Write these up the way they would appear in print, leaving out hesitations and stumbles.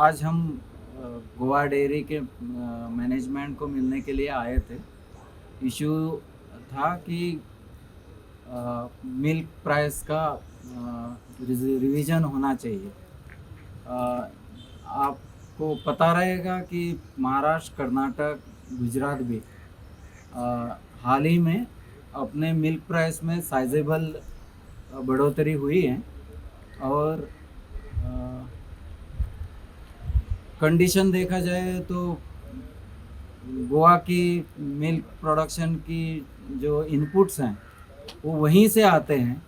आज हम गोवा डेयरी के मैनेजमेंट को मिलने के लिए आए थे। इशू था कि मिल्क प्राइस का रिवीजन होना चाहिए। आपको पता रहेगा कि महाराष्ट्र, कर्नाटक, गुजरात भी हाल ही में अपने मिल्क प्राइस में साइजेबल बढ़ोतरी हुई है। और कंडीशन देखा जाए तो गोवा की मिल्क प्रोडक्शन की जो इनपुट्स हैं वो वहीं से आते हैं।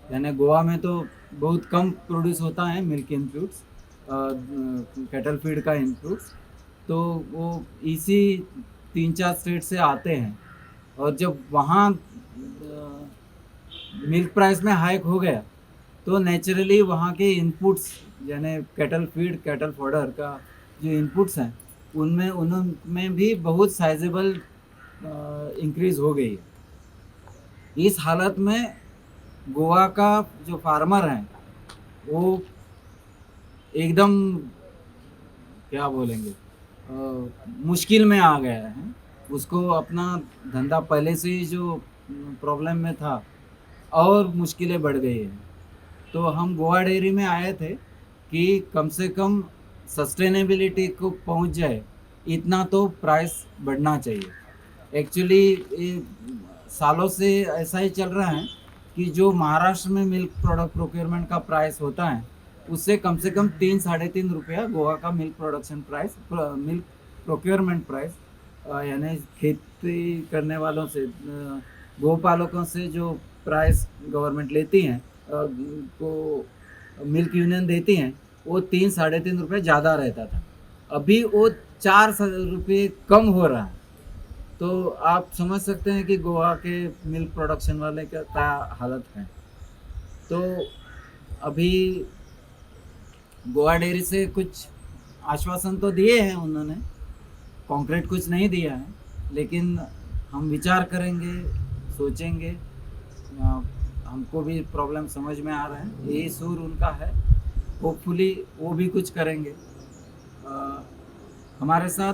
यानी गोवा में तो बहुत कम प्रोड्यूस होता है मिल्क इनपुट्स, कैटल फीड का इनपुट्स, तो वो इसी 3-4 स्टेट से आते हैं। और जब वहाँ मिल्क प्राइस में हाइक हो गया तो नेचुरली वहाँ के इनपुट्स यानी कैटल फीड, कैटल फॉडर का जो इनपुट्स हैं उनमें उनमें भी बहुत साइजेबल इंक्रीज हो गई है। इस हालत में गोवा का जो फार्मर है वो एकदम क्या बोलेंगे मुश्किल में आ गया है। उसको अपना धंधा पहले से ही जो प्रॉब्लम में था और मुश्किलें बढ़ गई हैं। तो हम गोवा डेयरी में आए थे कि कम से कम सस्टेनेबिलिटी को पहुंच जाए इतना तो प्राइस बढ़ना चाहिए। एक्चुअली ये सालों से ऐसा ही चल रहा है कि जो महाराष्ट्र में मिल्क प्रोडक्ट प्रोक्योरमेंट का प्राइस होता है उससे कम से कम 3-3.5 रुपया गोवा का milk production price, milk procurement price, यानी खेती करने वालों से, गोपालकों से जो प्राइस गवर्नमेंट लेती हैं, को मिल्क यूनियन देती हैं, वो 3-3.5 रुपये ज़्यादा रहता था। अभी वो 4 रुपये कम हो रहा है। तो आप समझ सकते हैं कि गोवा के मिल्क प्रोडक्शन वाले का क्या हालत है। तो अभी गोवा डेयरी से कुछ आश्वासन तो दिए हैं उन्होंने, कॉन्क्रीट कुछ नहीं दिया है, लेकिन हम विचार करेंगे, सोचेंगे। हमको भी प्रॉब्लम समझ में आ रहा है, यही सूर उनका है। होपफुली वो भी कुछ करेंगे। हमारे साथ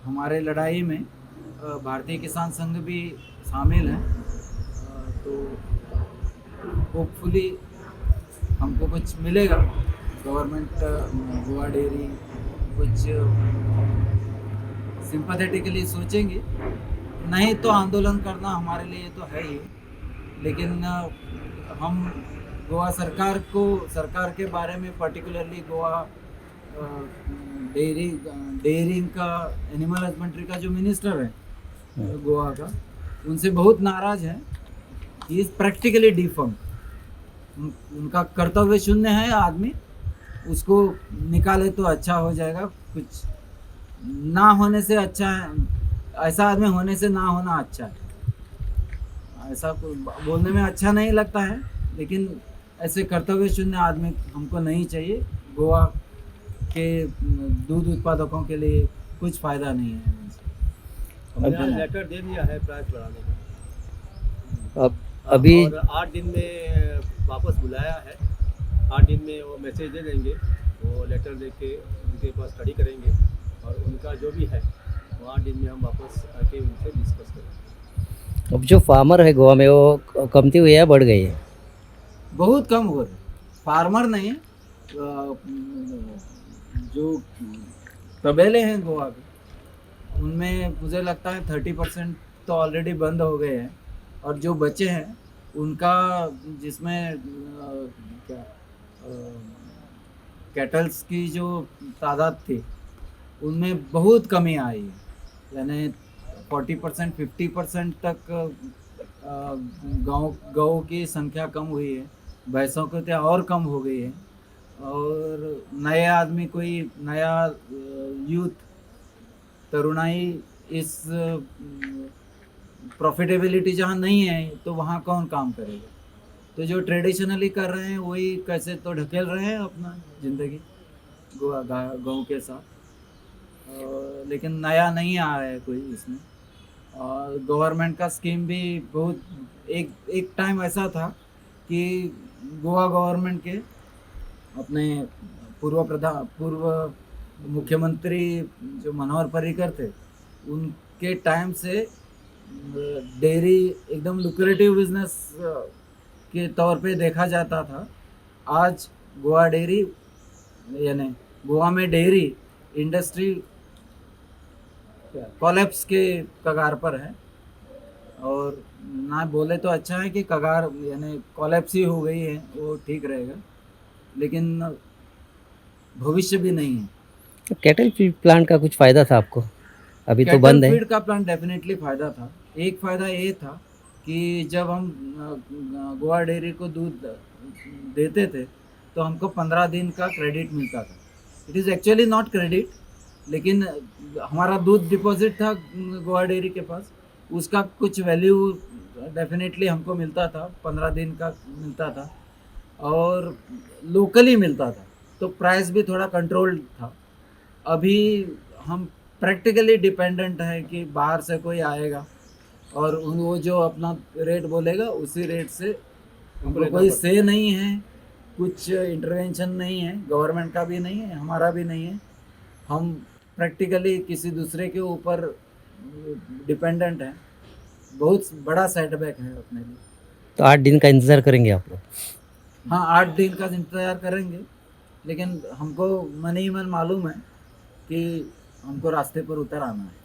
हमारे लड़ाई में भारतीय किसान संघ भी शामिल है। तो होपफुली हमको कुछ मिलेगा। गवर्नमेंट गोवा डेयरी कुछ सिंपैथेटिकली सोचेंगे, नहीं तो आंदोलन करना हमारे लिए तो है ही। लेकिन हम गोवा सरकार के बारे में, पर्टिकुलरली गोवा डेयरी का, एनिमल हस्बेंड्री का जो मिनिस्टर है गोवा का, उनसे बहुत नाराज है। He is practically defunct. उनका कर्तव्य शून्य है आदमी, उसको निकाले तो अच्छा हो जाएगा। कुछ ना होने से अच्छा है, ऐसा आदमी होने से ना होना अच्छा है। ऐसा बोलने में अच्छा नहीं लगता है, लेकिन ऐसे कर्तव्य शून्य आदमी हमको नहीं चाहिए। गोवा के दूध उत्पादकों के लिए कुछ फ़ायदा नहीं है। हमने लेटर दे दिया है प्राइस बढ़ाने का। अब अभी और 8 दिन में वापस बुलाया है। 8 दिन में वो मैसेज दे देंगे, वो लेटर दे के उनके पास स्टडी करेंगे और उनका जो भी है वो 8 दिन में हम वापस आके उनसे डिस्कस करेंगे। अब जो फार्मर है गोवा में वो कमती हुई है, बढ़ गई है? बहुत कम हो रहे, फार्मर नहीं, जो तबेले हैं गोवा के, उनमें मुझे लगता है 30% तो ऑलरेडी बंद हो गए हैं। और जो बचे हैं उनका, जिसमें क्या कैटल्स की जो तादाद थी उनमें बहुत कमी आई है। यानी 40%, 50% तक गौ की संख्या कम हुई है। भैंसों की तो और कम हो गई है। और नए आदमी, कोई नया यूथ, तरुणाई, इस प्रॉफिटेबिलिटी जहाँ नहीं है तो वहाँ कौन काम करेगा। तो जो ट्रेडिशनली कर रहे हैं वही कैसे तो ढकेल रहे हैं अपना ज़िंदगी गाँव के साथ। लेकिन नया नहीं आ रहा है कोई इसमें। और गवर्नमेंट का स्कीम भी बहुत, एक टाइम ऐसा था कि गोवा गवर्नमेंट के अपने पूर्व मुख्यमंत्री जो मनोहर पर्रिकर थे, उनके टाइम से डेयरी एकदम लुक्रेटिव बिजनेस के तौर पे देखा जाता था। आज गोवा डेयरी यानी गोवा में डेयरी इंडस्ट्री कोलैप्स के कगार पर है, और ना बोले तो अच्छा है कि कगार यानी कोलैप्स ही हो गई है, वो ठीक रहेगा, लेकिन भविष्य भी नहीं है। तो कैटल फीड प्लांट का कुछ फ़ायदा था आपको? अभी तो कैटल बंद है। फीड का प्लांट डेफिनेटली फ़ायदा था। एक फ़ायदा ये था कि जब हम गोवा डेयरी को दूध देते थे तो हमको 15 दिन का क्रेडिट मिलता था। It is actually not credit, लेकिन हमारा दूध डिपॉजिट था गोवा डेयरी के पास, उसका कुछ वैल्यू डेफिनेटली हमको मिलता था, 15 दिन का मिलता था और लोकली मिलता था, तो प्राइस भी थोड़ा कंट्रोल्ड था। अभी हम प्रैक्टिकली डिपेंडेंट है कि बाहर से कोई आएगा और वो जो अपना रेट बोलेगा उसी रेट से, हमको लेना कोई पड़ता से नहीं है, कुछ इंटरवेंशन नहीं है, गवर्नमेंट का भी नहीं है, हमारा भी नहीं है। हम प्रैक्टिकली किसी दूसरे के ऊपर डिपेंडेंट हैं। बहुत बड़ा सेटबैक है अपने लिए। तो 8 दिन का इंतज़ार करेंगे आप लोग? हाँ, 8 दिन का इंतज़ार करेंगे, लेकिन हमको मन ही मन मालूम है कि हमको रास्ते पर उतर आना है।